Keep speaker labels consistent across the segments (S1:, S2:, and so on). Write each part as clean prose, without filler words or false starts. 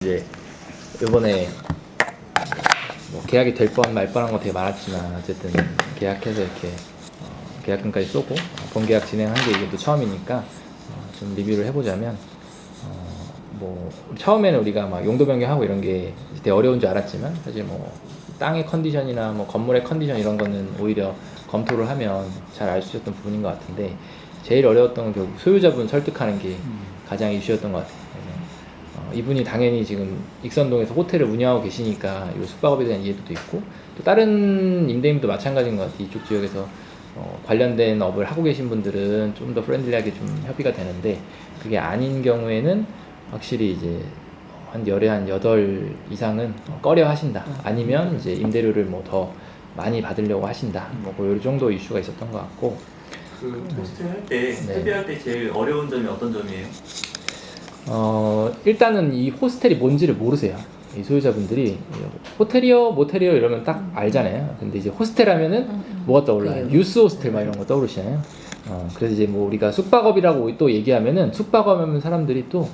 S1: 이제 이번에 뭐 계약이 될 뻔 말 뻔한 거 되게 많았지만 어쨌든 계약해서 이렇게 계약금까지 쏘고 본계약 진행한 게 이게 또 처음이니까 좀 리뷰를 해보자면 뭐 처음에는 우리가 막 용도 변경하고 이런 게 되게 어려운 줄 알았지만 사실 뭐 땅의 컨디션이나 뭐 건물의 컨디션 이런 거는 오히려 검토를 하면 잘 알 수 있었던 부분인 것 같은데 제일 어려웠던 건 결국 소유자분 설득하는 게 가장 이슈였던 것 같아요. 이분이 당연히 지금 익선동에서 호텔을 운영하고 계시니까 이 숙박업에 대한 이해도도 있고 또 다른 임대인도 마찬가지인 것 같아요. 이쪽 지역에서 관련된 업을 하고 계신 분들은 좀 더 프렌들리하게 좀 협의가 되는데 그게 아닌 경우에는 확실히 이제 한 열에 한 8 이상은 꺼려 하신다. 아니면 이제 임대료를 뭐 더 많이 받으려고 하신다. 뭐 이 정도 이슈가 있었던 것 같고.
S2: 그 호스팅 할때 협의할 때 제일 어려운 점이 어떤 점이에요?
S1: 일단은 이 호스텔이 뭔지를 모르세요. 이 소유자분들이 호텔이요, 모텔이요 이러면 딱 알잖아요. 근데 이제 호스텔 하면은 뭐가 떠올라요? 유스 호스텔 막 이런 거 떠오르시잖아요. 그래서 이제 뭐 우리가 숙박업이라고 또 얘기하면은 숙박업 하면 사람들이 또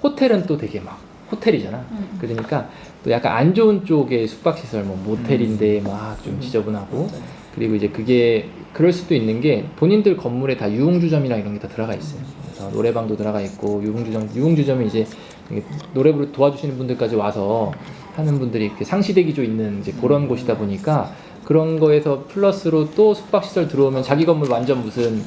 S1: 호텔은 또 되게 막 호텔이잖아. 그러니까 또 약간 안 좋은 쪽의 숙박시설 뭐 모텔인데 막 좀 지저분하고 그리고 이제 그게 그럴 수도 있는 게 본인들 건물에 다 유흥주점이랑 이런 게 다 들어가 있어요. 그래서 노래방도 들어가 있고 유흥주점이 이제 노래 부르 도와주시는 분들까지 와서 하는 분들이 이렇게 상시대기조 있는 이제 그런 곳이다 보니까 그런 거에서 플러스로 또 숙박시설 들어오면 자기 건물 완전 무슨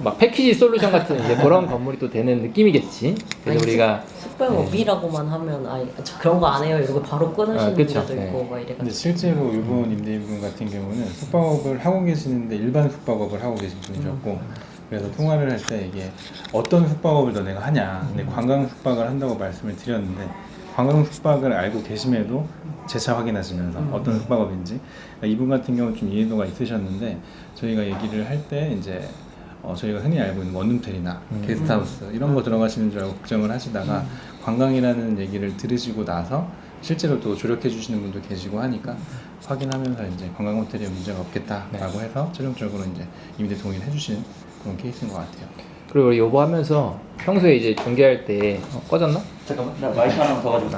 S1: 막 패키지 솔루션 같은 이제 그런 건물이 또 되는 느낌이겠지. 그래서 우리가
S3: 숙박업이라고만 하면 저 그런 거 안 해요 이러고 바로 끊으시는
S1: 그쵸.
S3: 분들도 있고 막 이래가지고.
S4: 근데 실제로 이번 임대인분 같은 경우는 숙박업을 하고 계시는데 일반 숙박업을 하고 계신 분이셨고 그래서 통화를 할 때 이게 어떤 숙박업을 너네가 하냐 근데 관광 숙박을 한다고 말씀을 드렸는데 관광 숙박을 알고 계심에도 재차 확인하시면서 어떤 숙박업인지 그러니까 이분 같은 경우는 좀 이해도가 있으셨는데 저희가 얘기를 할 때 이제 저희가 흔히 알고 있는 원룸텔이나 게스트하우스 이런 거 들어가시는 줄 알고 걱정을 하시다가 관광이라는 얘기를 들으시고 나서 실제로 또 조력해 주시는 분도 계시고 하니까 확인하면서 이제 관광 호텔에 문제가 없겠다라고 해서 최종적으로 이제 임대 동의를 해주신 그런 케이스인 것 같아요.
S1: 그리고 우리 요거 하면서 평소에 이제 중개할 때 꺼졌나?
S2: 잠깐만 나 마이크 하나만 더 가지고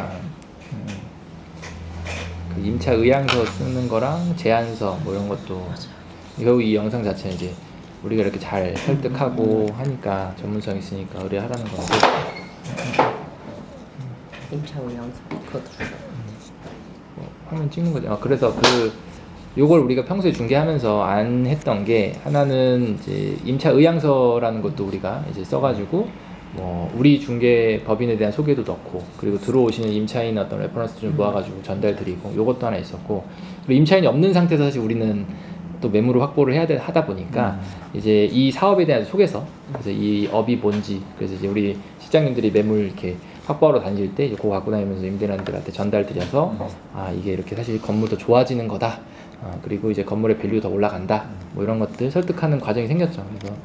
S1: 그 임차 의향서 쓰는 거랑 제안서 뭐 이런 것도 결국 이 영상 자체는 이제 우리가 이렇게 잘 설득하고 하니까 전문성 있으니까 의뢰하라는 건데
S3: 임차 의향서 그것도
S1: 화면 찍는 거죠. 그래서 요걸 우리가 평소에 중개하면서 안 했던 게 하나는 이제 임차 의향서라는 것도 우리가 이제 써가지고 뭐 우리 중개 법인에 대한 소개도 넣고 그리고 들어오시는 임차인 어떤 레퍼런스 좀 모아가지고 전달 드리고 요것도 하나 있었고 그리고 임차인이 없는 상태에서 사실 우리는 또 매물을 확보를 하다 보니까 이제 이 사업에 대한 소개서 그래서 이 업이 뭔지 그래서 이제 우리 실장님들이 매물 이렇게 확보하러 다닐 때 그거 갖고 다니면서 임대인들한테 전달 드려서 이게 이렇게 사실 건물도 좋아지는 거다. 그리고 이제 건물의 밸류 더 올라간다. 뭐 이런 것들 설득하는 과정이 생겼죠. 그래서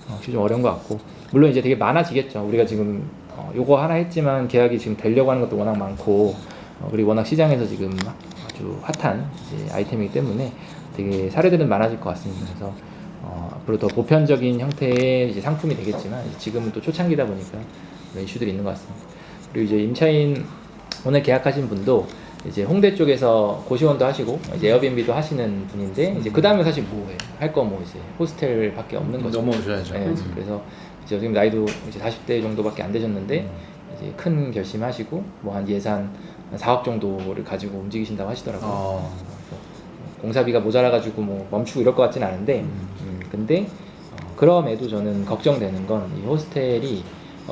S1: 확실히 좀 어려운 것 같고 물론 이제 되게 많아지겠죠. 우리가 지금 요거 하나 했지만 계약이 지금 되려고 하는 것도 워낙 많고 그리고 워낙 시장에서 지금 아주 핫한 이제 아이템이기 때문에 되게 사례들은 많아질 것 같습니다. 그래서 앞으로 더 보편적인 형태의 이제 상품이 되겠지만 지금은 또 초창기다 보니까 그런 이슈들이 있는 것 같습니다. 그리고 이제 임차인 오늘 계약하신 분도 이제 홍대 쪽에서 고시원도 하시고 이제 에어비앤비도 하시는 분인데 이제 그 다음에 사실 뭐예요? 할 거 뭐 이제 호스텔밖에 없는 거죠.
S4: 넘어오셔야죠.
S1: 네, 그래서 이제 지금 나이도 이제 40대 정도밖에 안 되셨는데 이제 큰 결심하시고 뭐 한 예산 한 4억 정도를 가지고 움직이신다고 하시더라고요. 공사비가 모자라가지고 뭐 멈추고 이럴 것 같진 않은데 근데 그럼에도 저는 걱정되는 건 이 호스텔이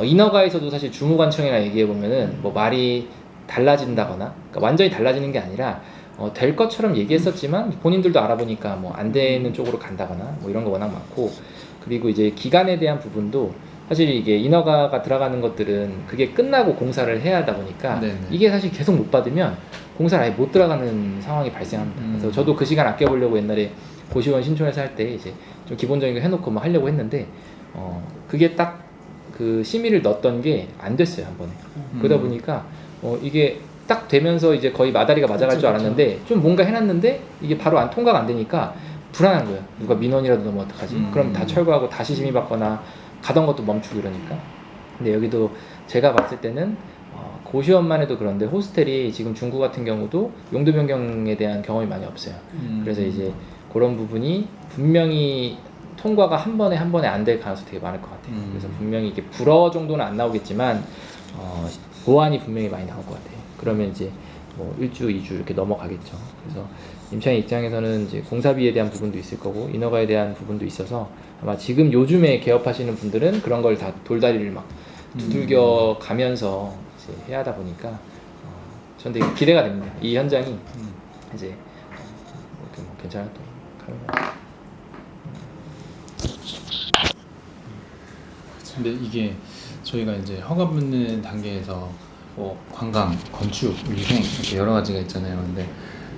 S1: 인허가에서도 사실 주무관청이나 얘기해 보면은 뭐 말이 달라진다거나 그러니까 완전히 달라지는 게 아니라 될 것처럼 얘기했었지만 본인들도 알아보니까 뭐 안 되는 쪽으로 간다거나 뭐 이런 거 워낙 많고 그리고 이제 기간에 대한 부분도 사실 이게 인허가가 들어가는 것들은 그게 끝나고 공사를 해야 하다 보니까
S4: 네네.
S1: 이게 사실 계속 못 받으면 공사를 아예 못 들어가는 상황이 발생합니다. 그래서 저도 그 시간 아껴보려고 옛날에 고시원 신촌에서 할 때 이제 좀 기본적인 거 해놓고 뭐 하려고 했는데 그게 딱 그 심의를 넣었던 게 안 됐어요 한 번에. 그러다 보니까 이게 딱 되면서 이제 거의 마다리가 맞아갈 줄 알았는데 좀 뭔가 해놨는데 이게 바로 통과가 안 되니까 불안한 거예요. 누가 민원이라도 넣으면 어떡하지? 그럼 다 철거하고 다시 심의받거나 가던 것도 멈추고 이러니까 근데 여기도 제가 봤을 때는 고시원만 해도 그런데 호스텔이 지금 중구 같은 경우도 용도 변경에 대한 경험이 많이 없어요. 그래서 이제 그런 부분이 분명히 통과가 한 번에 안 될 가능성이 되게 많을 것 같아요. 그래서 분명히 이게 불어 정도는 안 나오겠지만 보완이 분명히 많이 나올 것 같아요. 그러면 이제 뭐 1주, 2주 이렇게 넘어가겠죠. 그래서 임차인 입장에서는 이제 공사비에 대한 부분도 있을 거고 인허가에 대한 부분도 있어서 아마 지금 요즘에 개업하시는 분들은 그런 걸 다 돌다리를 막 두들겨 가면서 이제 해야 하다 보니까 전 되게 기대가 됩니다. 이 현장이 이제 이렇게 뭐 괜찮아 또 가는 것 같아요.
S4: 근데 이게 저희가 이제 허가 받는 단계에서 뭐 관광, 건축, 위생 이렇게 여러 가지가 있잖아요. 근데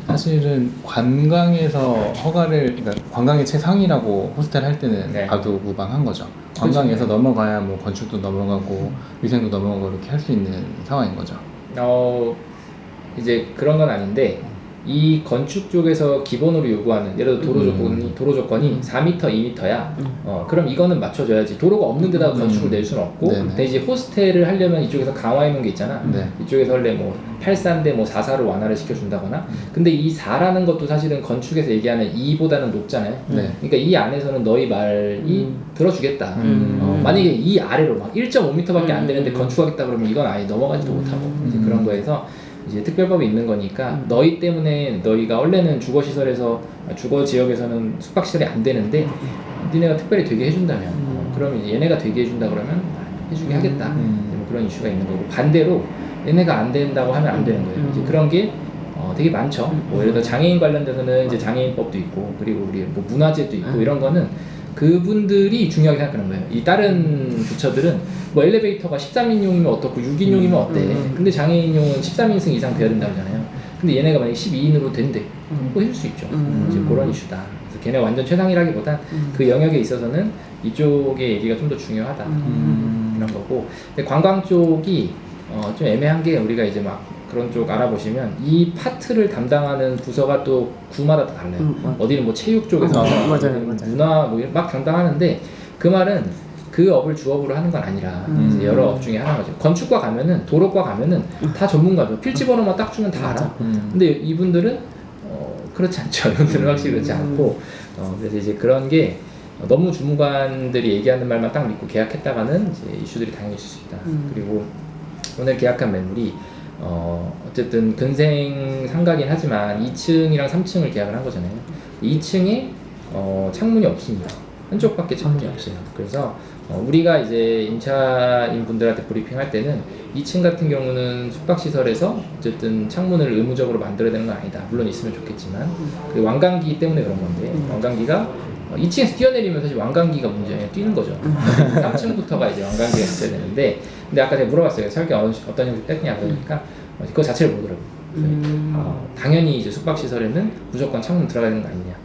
S4: 사실은 관광에서 허가를 그러니까 관광의 최상위라고 호스텔 할 때는
S1: 네.
S4: 봐도 무방한 거죠. 관광에서 넘어가야 뭐 건축도 넘어가고 위생도 넘어가고 이렇게 할 수 있는 상황인 거죠.
S1: 이제 그런 건 아닌데 이 건축 쪽에서 기본으로 요구하는 예를 들어 도로 조건이 4m, 2m야. 그럼 이거는 맞춰줘야지. 도로가 없는 데다가 건축을 낼 수는 없고.
S4: 네네.
S1: 근데 이제 호스텔을 하려면 이쪽에서 강화해 놓은 게 있잖아.
S4: 네.
S1: 이쪽에서 원래 뭐 84인데 뭐 44로 완화를 시켜준다거나. 근데 이 4라는 것도 사실은 건축에서 얘기하는 2보다는 높잖아요.
S4: 네.
S1: 그러니까 이 안에서는 너희 말이 들어주겠다. 만약에 이 아래로 막 1.5m밖에 안 되는데 건축하겠다 그러면 이건 아예 넘어가지도 못하고 이제 그런 거에서 이제 특별법이 있는 거니까 너희 때문에 너희가 원래는 주거 지역에서는 숙박시설이 안 되는데 니네가 특별히 되게 해준다면 그러면 이제 얘네가 되게 해준다 그러면 해주게 하겠다. 뭐 그런 이슈가 있는 거고 반대로 얘네가 안 된다고 하면 안 되는 거예요. 이제 그런 게 되게 많죠. 뭐 예를 들어 장애인 관련돼서는 이제 장애인법도 있고 그리고 우리 뭐 문화재도 있고 이런 거는 그분들이 중요하게 생각하는 거예요. 이 다른 부처들은 뭐 엘리베이터가 13인용이면 어떻고 6인용이면 어때. 근데 장애인용은 13인승 이상 돼야 된다고 하잖아요. 근데 얘네가 만약에 12인으로 된대. 그거 해줄 수 있죠. 이제 그런 이슈다. 그래서 걔네 완전 최상이라기보단 그 영역에 있어서는 이쪽의 얘기가 좀 더 중요하다. 이런 거고. 근데 관광 쪽이 좀 애매한 게 우리가 이제 막 그런 쪽 알아보시면 이 파트를 담당하는 부서가 또 구마다 다 달라요. 어디는 뭐 체육 쪽에서
S3: 맞아요.
S1: 문화 뭐 막 담당하는데 그 말은 그 업을 주업으로 하는 건 아니라 이제 여러 업 중에 하나인 거죠. 건축과 가면은 도로과 가면은 다 전문가죠. 필지 번호만 딱 주면 다 알아. 근데 이분들은 그렇지 않죠. 이분들은 확실히 그렇지 않고 그래서 이제 그런 게 너무 주무관들이 얘기하는 말만 딱 믿고 계약했다가는 이제 이슈들이 당연히 있을 수 있다. 그리고 오늘 계약한 매물이 어쨌든 근생 상가긴 하지만 2층이랑 3층을 계약을 한 거잖아요. 2층에 창문이 없습니다. 한쪽밖에 창문이 없어요. 그래서 우리가 이제 임차인 분들한테 브리핑할 때는 2층 같은 경우는 숙박시설에서 어쨌든 창문을 의무적으로 만들어야 되는 건 아니다. 물론 있으면 좋겠지만 그 완강기 때문에 그런 건데 완강기가 2층에서 뛰어내리면 사실 완강기가 문제예요. 뛰는 거죠. 3층부터가 이제 완강기가 있어야 되는데 근데 아까 제가 물어봤어요. 설계 어떤 형식 뺐냐 그러니까 그거 자체를 모르더라고요. 당연히 이제 숙박시설에는 무조건 창문 들어가야 되는 거 아니냐.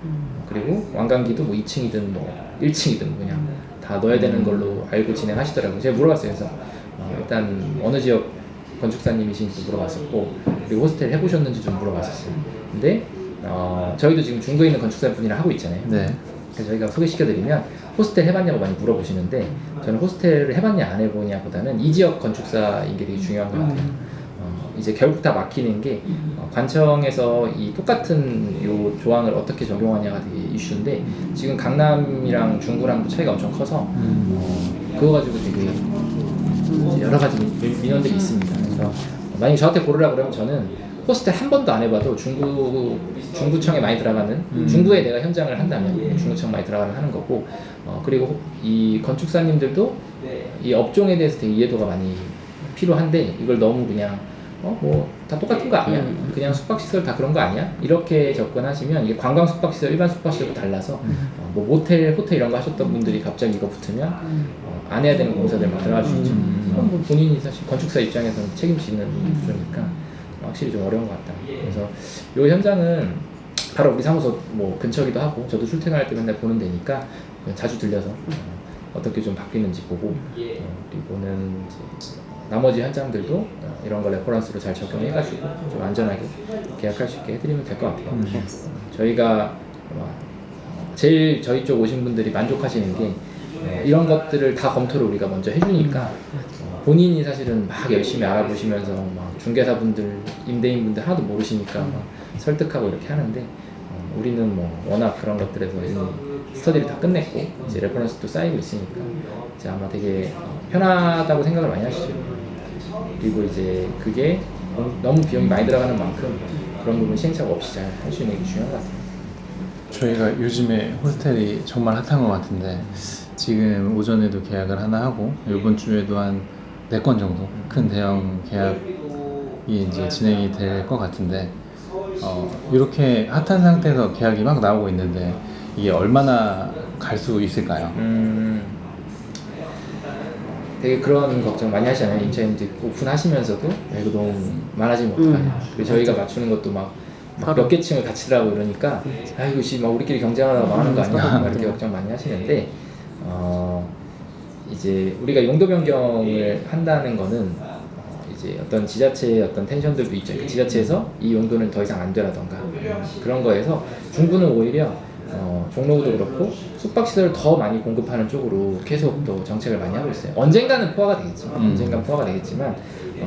S1: 그리고 완강기도 뭐 2층이든 뭐 1층이든 그냥 다 넣어야 되는 걸로 알고 진행하시더라고요. 제가 물어봤어요. 그래서 일단 어느 지역 건축사님이신지 물어봤었고 그리고 호스텔 해보셨는지 좀 물어봤었어요. 근데 저희도 지금 중구에 있는 건축사분이랑 하고 있잖아요.
S4: 네.
S1: 그래서 저희가 소개시켜드리면 호스텔 해봤냐고 많이 물어보시는데 저는 호스텔을 해봤냐 안 해보냐 보다는 이 지역 건축사인 게 되게 중요한 것 같아요. 이제 결국 다 막히는 게 관청에서 이 똑같은 요 조항을 어떻게 적용하냐가 되게 이슈인데 지금 강남이랑 중구랑도 차이가 엄청 커서 그거 가지고 되게 이제 여러 가지 민원들이 있습니다. 그래서 만약에 저한테 고르라 그러면 저는 호스텔 한 번도 안 해봐도 중구청에 많이 들어가는 중구에 내가 현장을 한다면 중구청 많이 들어가면 하는 거고 그리고 이 건축사님들도 이 업종에 대해서 되게 이해도가 많이 필요한데 이걸 너무 그냥 뭐 다 똑같은 거 아니야? 그냥 숙박시설 다 그런 거 아니야? 이렇게 접근하시면 이게 관광 숙박시설, 일반 숙박시설도 달라서 뭐 모텔, 호텔 이런 거 하셨던 분들이 갑자기 이거 붙으면 안 해야 되는 공사들 막 들어갈 수 있죠. 뭐 본인이 사실 건축사 입장에서는 책임지는 구조니까 확실히 좀 어려운 것 같다. 그래서 이 현장은 바로 우리 사무소 뭐 근처기도 하고 저도 출퇴근할 때 맨날 보는 데니까 자주 들려서 어떻게 좀 바뀌는지 보고 그리고는 이제 나머지 현장들도 이런 걸 레퍼런스로 잘 적용해가지고 좀 안전하게 계약할 수 있게 해드리면 될 것 같아요. 저희가 제일 저희 쪽 오신 분들이 만족하시는 게 이런 것들을 다 검토를 우리가 먼저 해주니까 본인이 사실은 막 열심히 알아보시면서 막 중개사분들, 임대인분들 하나도 모르시니까 막 설득하고 이렇게 하는데 우리는 뭐 워낙 그런 것들에서 이미 스터디를 다 끝냈고 이제 레퍼런스도 쌓이고 있으니까 이제 아마 되게 편하다고 생각을 많이 하시죠. 그리고 이제 그게 너무 비용이 많이 들어가는 만큼 그런 부분 시행착오 없이 잘 할 수 있는 게 중요한 것 같아요.
S4: 저희가 요즘에 호스텔이 정말 핫한 것 같은데 지금 오전에도 계약을 하나 하고 이번 주에도 한 4건 정도 큰 대형 계약이 이제 진행이 될 것 같은데 이렇게 핫한 상태에서 계약이 막 나오고 있는데 이게 얼마나 갈 수 있을까요?
S1: 되게 그런 걱정 많이 하시잖아요. 임차인들 오픈하시면서도 이거 너무 많아지면 어떡하냐. 그리고 저희가 맞추는 것도 막 몇 개 층을 같이 들라고 이러니까 아이고 막 우리끼리 경쟁하다가 망하는 거 아니야? 막 이렇게 걱정 많이 하시는데 이제 우리가 용도 변경을 한다는 거는 이제 어떤 지자체의 어떤 텐션들도 있죠. 그 지자체에서 이 용도는 더 이상 안 되라던가 그런 거에서 중구는 오히려 종로구도 그렇고 숙박시설을 더 많이 공급하는 쪽으로 계속 또 정책을 많이 하고 있어요. 언젠가는 포화가 되겠지만, 언젠가는 포화가 되겠지만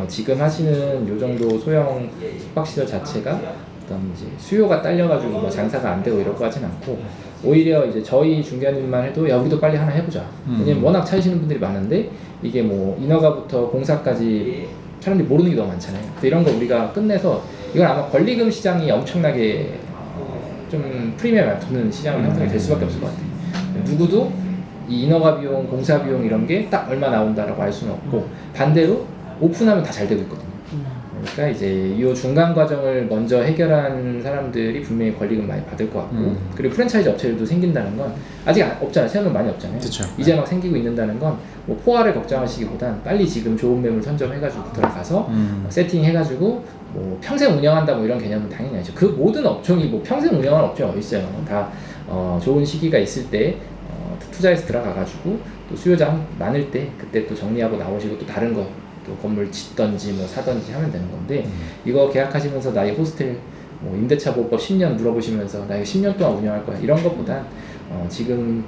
S1: 지금 하시는 요 정도 소형 숙박시설 자체가 어떤 이제 수요가 딸려가지고 뭐 장사가 안 되고 이러고 하진 않고 오히려 이제 저희 중개님만 해도 야 우리도 빨리 하나 해보자. 왜냐면 워낙 찾으시는 분들이 많은데 이게 뭐 인허가부터 공사까지 사람들이 모르는 게 너무 많잖아요. 그래서 이런 거 우리가 끝내서 이건 아마 권리금 시장이 엄청나게 좀 프리미엄이 붙는 시장을 형성이 될 수밖에 없을 것 같아요. 누구도 이 인허가 비용, 공사 비용 이런 게 딱 얼마 나온다라고 알 수는 없고 반대로 오픈하면 다 잘 되고 있거든요. 그러니까 이제 이 중간 과정을 먼저 해결한 사람들이 분명히 권리금 많이 받을 것 같고 그리고 프랜차이즈 업체들도 생긴다는 건 아직 없잖아요. 세우면 많이 없잖아요.
S4: 그쵸.
S1: 이제 막 생기고 있는다는 건 뭐 포화를 걱정하시기보단 빨리 지금 좋은 매물 선점해가지고 들어가서 세팅해가지고 뭐 평생 운영한다 뭐 이런 개념은 당연히 아니죠. 그 모든 업종이 뭐 평생 운영하는 업종이 어디 있어요. 다 좋은 시기가 있을 때 투자해서 들어가가지고 또 수요자 많을 때 그때 또 정리하고 나오시고 또 다른 거 또 건물 짓던지 뭐 사던지 하면 되는 건데 이거 계약하시면서 나 이 호스텔 뭐 임대차 보호법 10년 물어보시면서 나 이거 10년 동안 운영할 거야 이런 것보단 지금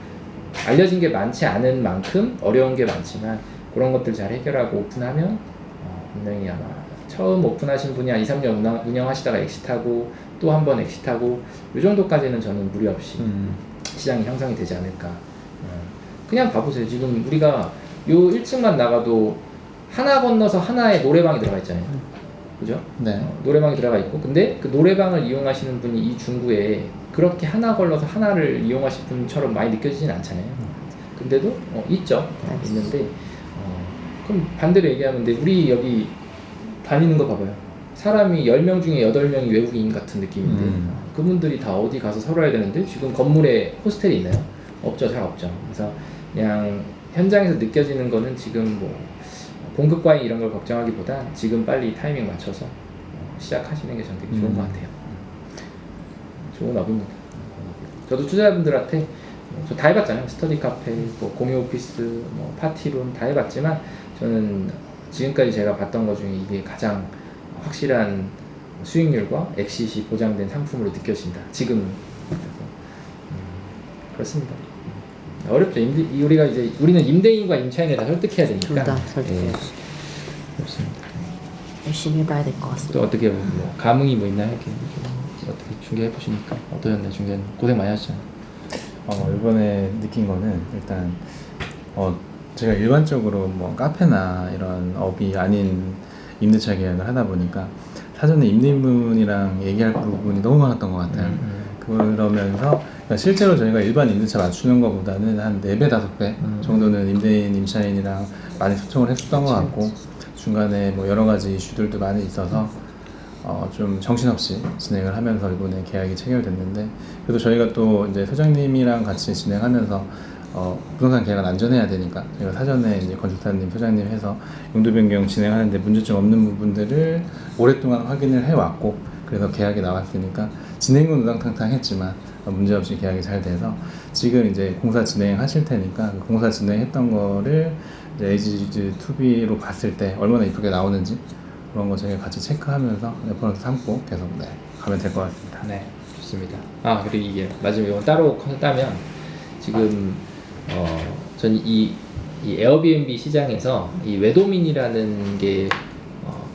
S1: 알려진 게 많지 않은 만큼 어려운 게 많지만 그런 것들 잘 해결하고 오픈하면 분명히 아마 처음 오픈하신 분이 한 2, 3년 운영하시다가 엑시트하고 또 한 번 엑시트하고 이 정도까지는 저는 무리 없이 시장이 형성이 되지 않을까. 그냥 봐보세요. 지금 우리가 요 1층만 나가도 하나 건너서 하나에 노래방이 들어가 있잖아요. 그죠?
S4: 네.
S1: 노래방이 들어가 있고 근데 그 노래방을 이용하시는 분이 이 중구에 그렇게 하나 걸러서 하나를 이용하실 분처럼 많이 느껴지진 않잖아요. 근데도 있죠. 있는데 그럼 반대로 얘기하면 우리 여기 다니는 거 봐봐요. 사람이 10명 중에 8명이 외국인 같은 느낌인데 그분들이 다 어디 가서 살아야 되는데 지금 건물에 호스텔이 있나요? 없죠. 잘 없죠. 그래서 그냥 현장에서 느껴지는 거는 지금 뭐 공급 과잉 이런 걸 걱정하기보다 지금 빨리 타이밍 맞춰서 시작하시는 게 전 되게 좋은 것 같아요. 좋은 업입니다. 저도 투자자분들한테 저 다 해봤잖아요. 스터디 카페, 뭐 공유 오피스, 뭐 파티룸 다 해봤지만 저는 지금까지 제가 봤던 것 중에 이게 가장 확실한 수익률과 엑시시 보장된 상품으로 느껴진다. 지금은. 그래서 그렇습니다. 어렵죠. 우리가 이제 우리는 임대인과 임차인을 다 설득해야 되니까.
S3: 둘 다 설득해야지.
S1: 그렇습니다.
S3: 열심히 해봐야 될 것 같습니다.
S1: 또 어떻게 뭐 감흥이 뭐 있나요? 이렇게 어떻게 중개해 보시니까 어떠셨나요? 중개는 고생 많이 하셨잖아요.
S4: 이번에 느낀 거는 일단 제가 일반적으로 뭐 카페나 이런 업이 아닌 임대차 계약을 하다 보니까 사전에 임대인분이랑 얘기할 부분이 너무 많았던 것 같아요. 그러면서 그러니까 실제로 저희가 일반 임대차 맞추는 것보다는 한 4배, 5배 정도는 임대인, 임차인이랑 많이 소통을 했었던 것 같고 중간에 뭐 여러 가지 이슈들도 많이 있어서 좀 정신없이 진행을 하면서 이번에 계약이 체결됐는데 그래도 저희가 또 이제 소장님이랑 같이 진행하면서 부동산 계약은 안전해야 되니까 저희가 사전에 이제 건축사님, 소장님 해서 용도 변경 진행하는데 문제점 없는 부분들을 오랫동안 확인을 해왔고 그래서 계약이 나왔으니까 진행은 우당탕탕했지만 문제없이 계약이 잘 돼서 지금 이제 공사 진행하실 테니까 그 공사 진행했던 거를 이제 에이지즈 투비로 봤을 때 얼마나 이쁘게 나오는지 그런 거 저희가 같이 체크하면서 레퍼런스 삼고 계속 가면 될 것 같습니다.
S1: 네, 좋습니다. 그리고 이게 마지막에 이건 따로 따면 지금 전 이 이 에어비앤비 시장에서 이 외도민이라는 게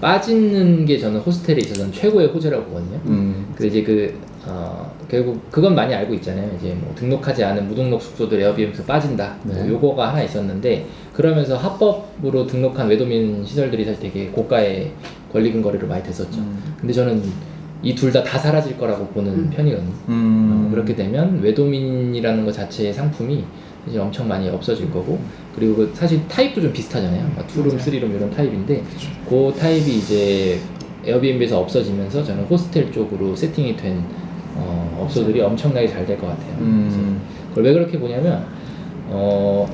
S1: 빠지는 게 저는 호스텔에 있어서는 최고의 호재라고 보거든요. 그래서 이제 결국 그건 많이 알고 있잖아요. 이제 뭐 등록하지 않은 무등록 숙소들 에어비앤비에서 빠진다.
S4: 네.
S1: 뭐 요거가 하나 있었는데 그러면서 합법으로 등록한 외도민 시설들이 사실 되게 고가의 권리금 거래로 많이 됐었죠. 근데 저는 이 둘 다 사라질 거라고 보는 편이거든요. 그렇게 되면 외도민이라는 것 자체의 상품이 사실 엄청 많이 없어질 거고 그리고 사실 타입도 좀 비슷하잖아요. 투룸, 쓰리룸 이런 타입인데 그 타입이 이제 에어비앤비에서 없어지면서 저는 호스텔 쪽으로 세팅이 된 업소들이 엄청나게 잘 될 것 같아요. 그래서 그걸 왜 그렇게 보냐면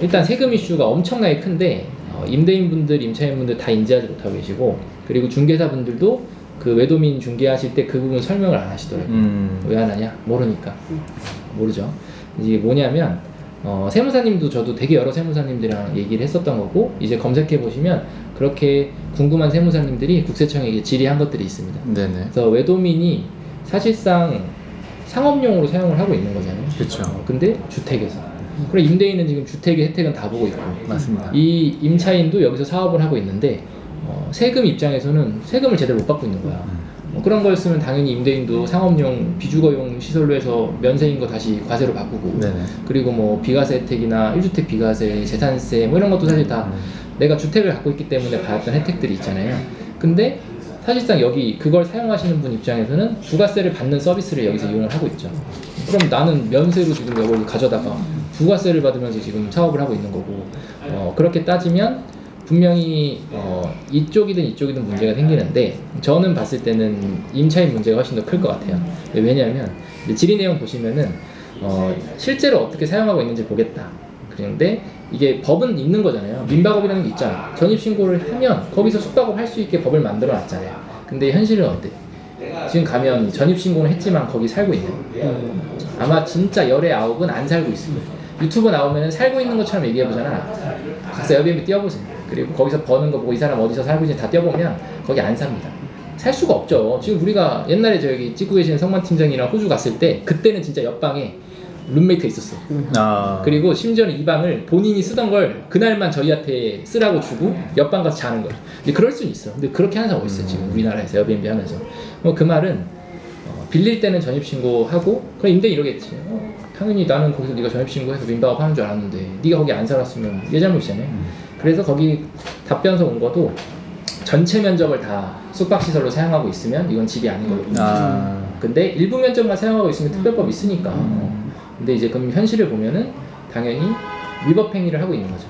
S1: 일단 세금 이슈가 엄청나게 큰데 임대인분들, 임차인분들 다 인지하지 못하고 계시고 그리고 중개사분들도 그 외도민 중개하실 때 그 부분 설명을 안 하시더라고요. 왜 안 하냐? 모르니까. 모르죠. 이게 뭐냐면 세무사님도 저도 되게 여러 세무사님들이랑 얘기를 했었던 거고 이제 검색해 보시면 그렇게 궁금한 세무사님들이 국세청에 질의한 것들이 있습니다.
S4: 네네.
S1: 그래서 외도민이 사실상 상업용으로 사용을 하고 있는 거잖아요.
S4: 그렇죠.
S1: 근데 주택에서. 그래 임대인은 지금 주택의 혜택은 다 보고 있고
S4: 맞습니다.
S1: 이 임차인도 여기서 사업을 하고 있는데 세금 입장에서는 세금을 제대로 못 받고 있는 거야. 그런 거였으면 당연히 임대인도 상업용 비주거용 시설로 해서 면세인 거 다시 과세로 바꾸고
S4: 네네.
S1: 그리고 뭐 비과세 혜택이나 1주택 비과세, 재산세 뭐 이런 것도 사실 다 내가 주택을 갖고 있기 때문에 받았던 혜택들이 있잖아요. 근데 사실상 여기 그걸 사용하시는 분 입장에서는 부가세를 받는 서비스를 여기서 이용을 하고 있죠. 그럼 나는 면세로 지금 이걸 가져다가 부가세를 받으면서 지금 사업을 하고 있는 거고 그렇게 따지면 분명히 이쪽이든 이쪽이든 문제가 생기는데 저는 봤을 때는 임차인 문제가 훨씬 더 클 것 같아요. 왜냐하면 질의 내용 보시면은 실제로 어떻게 사용하고 있는지 보겠다. 그런데 이게 법은 있는 거잖아요. 민박업이라는 게 있잖아. 전입신고를 하면 거기서 숙박업 할 수 있게 법을 만들어 놨잖아요. 근데 현실은 어때? 지금 가면 전입신고는 했지만 거기 살고 있는 아마 진짜 열의 9은 안 살고 있어요. 유튜브 나오면 살고 있는 것처럼 얘기해보잖아. 가서 에어비앤비 띄워보세요. 그리고 거기서 버는 거 보고 이 사람 어디서 살고 있는지 다 띄워보면 거기 안 삽니다. 살 수가 없죠. 지금 우리가 옛날에 저기 찍고 계시는 성만 팀장이랑 호주 갔을 때 그때는 진짜 옆방에 룸메이트가 있었어. 그리고 심지어는 이 방을 본인이 쓰던 걸 그날만 저희한테 쓰라고 주고 옆방 가서 자는 거야. 근데 그럴 수는 있어. 근데 그렇게 하는 사람 어딨어 지금 우리나라에서 에어비앤비 하면서. 그 말은 빌릴 때는 전입신고하고 그럼 임대인 이러겠지. 당연히 나는 거기서 네가 전입신고해서 민박업 하는 줄 알았는데 네가 거기 안 살았으면 얘 잘못이잖아요. 그래서 거기 답변서 온 것도 전체 면적을 다 숙박시설로 사용하고 있으면 이건 집이 아닌 걸로 봅니다. 근데 일부 면적만 사용하고 있으면 특별법이 있으니까. 근데 이제 그럼 현실을 보면은 당연히 위법행위를 하고 있는 거죠.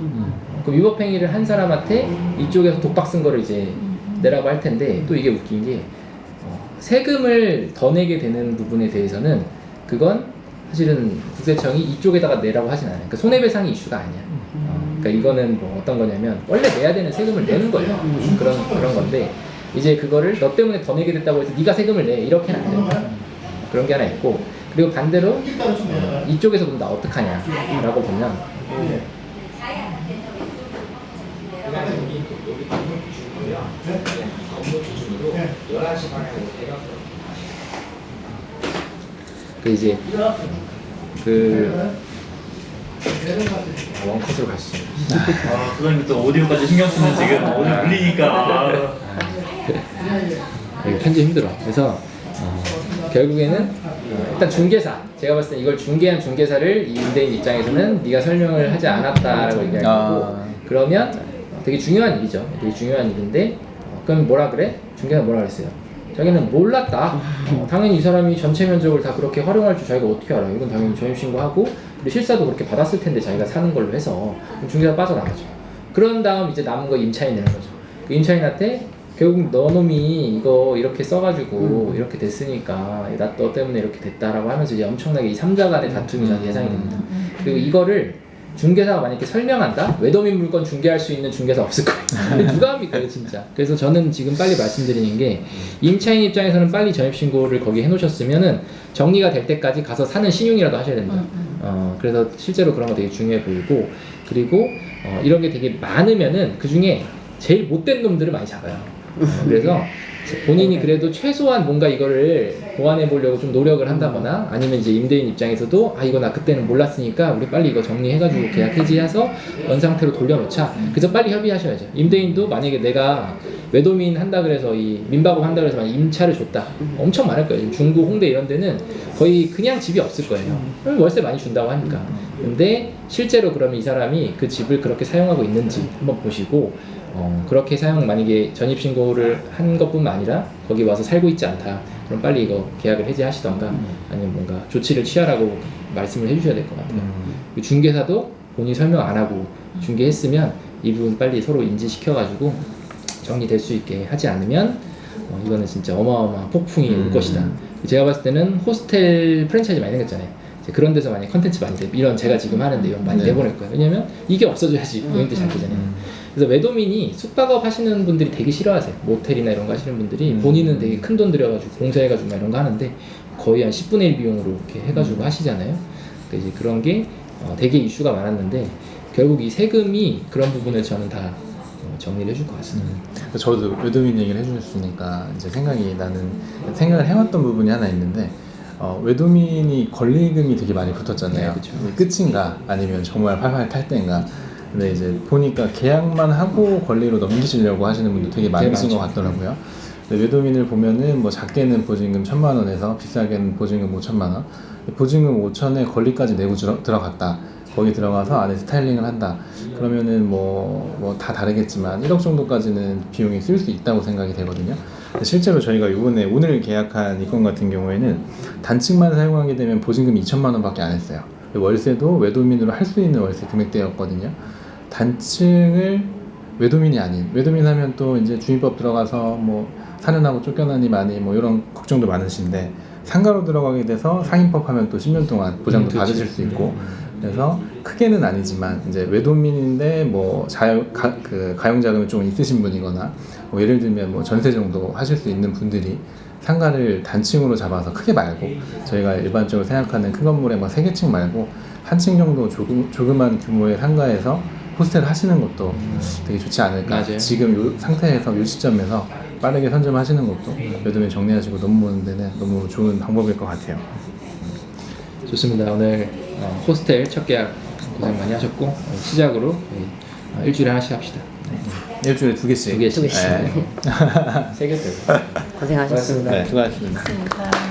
S1: 그 위법행위를 한 사람한테 이쪽에서 독박 쓴 거를 이제 내라고 할 텐데 또 이게 웃긴 게 세금을 더 내게 되는 부분에 대해서는 그건 사실은 국세청이 이쪽에다가 내라고 하진 않아요. 그러니까 손해배상이 이슈가 아니야. 그러니까 이거는 뭐 어떤 거냐면 원래 내야 되는 세금을 내는 거예요. 그런 건데 이제 그거를 너 때문에 더 내게 됐다고 해서 네가 세금을 내 이렇게는 안 된다. 그런 게 하나 있고 그리고 반대로 이쪽에서 그럼 나 어떡하냐라고 보면 그 이제 원컷으로 가시죠.
S2: 그건 또 오디오까지 신경 쓰는 지금 오늘 물리니까.
S1: 이거 편집 힘들어. 그래서 결국에는 일단 중개사 제가 봤을 때 이걸 중개한 중개사를 이 임대인 입장에서는 네가 설명을 하지 않았다라고 얘기할 거고 그러면 되게 중요한 일이죠. 되게 중요한 일인데 그럼 뭐라 그래? 중개사 뭐라 그랬어요? 자기는 몰랐다. 당연히 이 사람이 전체 면적을 다 그렇게 활용할 줄 자기가 어떻게 알아요? 이건 당연히 전입신고하고 그리고 실사도 그렇게 받았을 텐데 자기가 사는 걸로 해서 중개사 빠져나가죠. 그런 다음 이제 남은 거 임차인 내는 거죠. 그 임차인한테 결국 너 놈이 이거 이렇게 써가지고 이렇게 됐으니까 너 때문에 이렇게 됐다라고 하면서 이제 엄청나게 이 3자 간의 다툼이 저는 예상이 됩니다. 그리고 이거를 중개사가 만약에 설명한다? 외도민 물건 중개할 수 있는 중개사 없을 거예요. 누가 합니까 진짜. 그래서 저는 지금 빨리 말씀드리는 게 임차인 입장에서는 빨리 전입신고를 거기 해놓으셨으면은 정리가 될 때까지 가서 사는 신용이라도 하셔야 된다. 그래서 실제로 그런 거 되게 중요해 보이고 그리고 이런 게 되게 많으면은 그 중에 제일 못된 놈들을 많이 잡아요. 그래서 본인이 그래도 최소한 뭔가 이거를 보완해 보려고 좀 노력을 한다거나 아니면 이제 임대인 입장에서도 이거 나 그때는 몰랐으니까 우리 빨리 이거 정리해가지고 계약 해지해서 원 상태로 돌려놓자. 그래서 빨리 협의하셔야죠. 임대인도 만약에 내가 외도민 한다 그래서 이 민박업 한다 그래서 만약 임차를 줬다. 엄청 많을 거예요. 중구, 홍대 이런 데는 거의 그냥 집이 없을 거예요. 월세 많이 준다고 하니까. 근데 실제로 그러면 이 사람이 그 집을 그렇게 사용하고 있는지 한번 보시고 그렇게 만약에 전입신고를 한 것뿐만 아니라 거기 와서 살고 있지 않다. 그럼 빨리 이거 계약을 해지하시던가 아니면 뭔가 조치를 취하라고 말씀을 해주셔야 될 것 같아요. 중개사도 본인이 설명 안 하고 중개했으면 이 부분 빨리 서로 인지시켜가지고 정리될 수 있게 하지 않으면 이거는 진짜 어마어마한 폭풍이 올 것이다. 제가 봤을 때는 호스텔 프랜차이즈 많이 생겼잖아요. 이제 그런 데서 만약 컨텐츠 많이 이런 제가 지금 하는 내용 많이 내보낼 거예요. 왜냐면 이게 없어져야지 고객들 잘 되잖아요. 그래서 외도민이 숙박업 하시는 분들이 되게 싫어하세요. 모텔이나 이런 거 하시는 분들이 본인은 되게 큰 돈 들여가지고 공사해가지고 막 이런 거 하는데 거의 한 10분의 1 비용으로 이렇게 해가지고 하시잖아요. 그러니까 이제 그런 게 되게 이슈가 많았는데 결국 이 세금이 그런 부분을 저는 다 정리를 해줄 것 같습니다.
S4: 저도 외도민 얘기를 해주셨으니까 이제 생각을 해왔던 부분이 하나 있는데 외도민이 권리금이 되게 많이 붙었잖아요.
S1: 네, 그쵸.
S4: 끝인가 아니면 정말 팔팔 탈 때인가. 근데 이제 보니까 계약만 하고 권리로 넘기시려고 하시는 분도 되게 많으신 것 같더라고요. 근데 외도민을 보면은 뭐 작게는 보증금 1,000만 원에서 비싸게는 보증금 5,000만 원. 보증금 5,000에 권리까지 내고 들어갔다. 거기 들어가서 안에 스타일링을 한다. 그러면은 뭐 다 다르겠지만 1억 정도까지는 비용이 쓸 수 있다고 생각이 되거든요. 실제로 저희가 이번에 오늘 계약한 이 건 같은 경우에는 단층만 사용하게 되면 보증금 2,000만 원밖에 안 했어요. 월세도 외도민으로 할 수 있는 월세 금액대였거든요. 단층을 외도민이 아닌, 외도민 하면 또 이제 주민법 들어가서 뭐 사는하고 쫓겨나니 많이 뭐 이런 걱정도 많으신데 상가로 들어가게 돼서 상인법 하면 또 10년 동안 보장도 받으실 수 있고 그래서 크게는 아니지만 이제 외도민인데 뭐 가용자금이 좀 있으신 분이거나 뭐 예를 들면 뭐 전세 정도 하실 수 있는 분들이 상가를 단층으로 잡아서 크게 말고 저희가 일반적으로 생각하는 큰 건물에 막 3개층 말고 한 층 정도 조그만 규모의 상가에서 호스텔 하시는 것도 되게 좋지 않을까.
S1: 맞아요.
S4: 지금 요 상태에서 요 시점에서 빠르게 선점하시는 것도 외도민 정리하시고 넘보는 데는 너무 좋은 방법일 것 같아요.
S1: 좋습니다. 오늘 호스텔 첫 계약 고생 많이 하셨고 시작으로 일주일에 하나씩 합시다.
S4: 일주일에 2개씩.
S1: 2개씩.
S3: 두 개씩.
S1: 네. 3개 되고.
S3: 고생하셨습니다.
S4: 네, 수고하셨습니다.
S5: 고맙습니다.